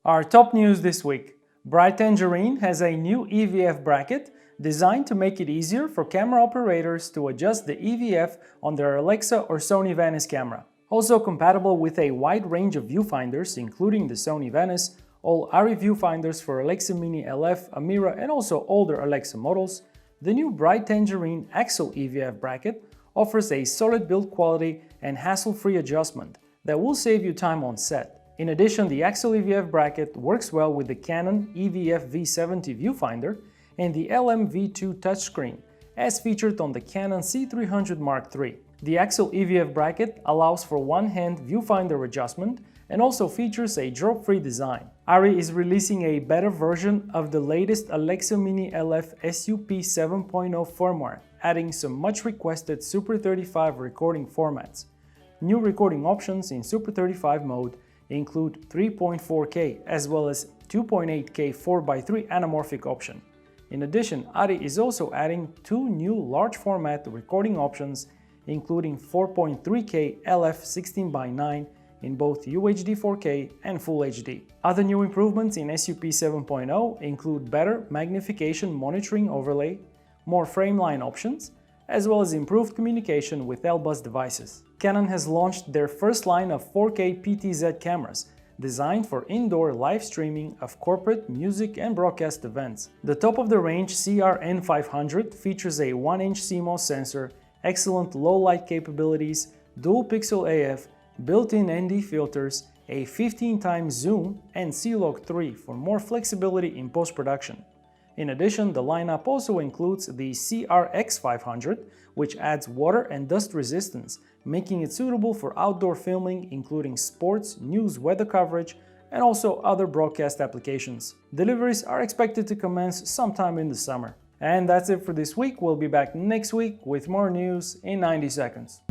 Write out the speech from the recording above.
Our top news this week. Bright Tangerine has a new EVF bracket designed to make it easier for camera operators to adjust the EVF on their Alexa or Sony Venice camera. Also compatible with a wide range of viewfinders, including the Sony Venice, all ARRI viewfinders for Alexa Mini LF, Amira, and also older Alexa models, the new Bright Tangerine Axial EVF bracket offers a solid build quality and hassle-free adjustment that will save you time on set. In addition, the Axial EVF bracket works well with the Canon EVF V70 viewfinder and the LM-V2 touchscreen, as featured on the Canon C300 Mark III. The Axial EVF bracket allows for one-hand viewfinder adjustment and also features a drop-free design. ARRI is releasing a beta version of the latest Alexa Mini LF SUP 7.0 firmware, adding some much-requested Super 35 recording formats. New recording options in Super 35 mode include 3.4K as well as 2.8K 4:3 anamorphic option. In addition, ARRI is also adding two new large format recording options, including 4.3K LF 16:9 in both UHD 4K and Full HD. Other new improvements in SUP 7.0 include better magnification monitoring overlay, more frameline options, as well as improved communication with L-bus devices. Canon has launched their first line of 4K PTZ cameras, designed for indoor live streaming of corporate, music, and broadcast events. The top-of-the-range CRN500 features a 1-inch CMOS sensor, excellent low-light capabilities, dual-pixel AF, built-in ND filters, a 15x zoom, and C-Log 3 for more flexibility in post-production. In addition, the lineup also includes the CRX500, which adds water and dust resistance, making it suitable for outdoor filming, including sports, news, weather coverage, and also other broadcast applications. Deliveries are expected to commence sometime in the summer. And that's it for this week. We'll be back next week with more news in 90 seconds.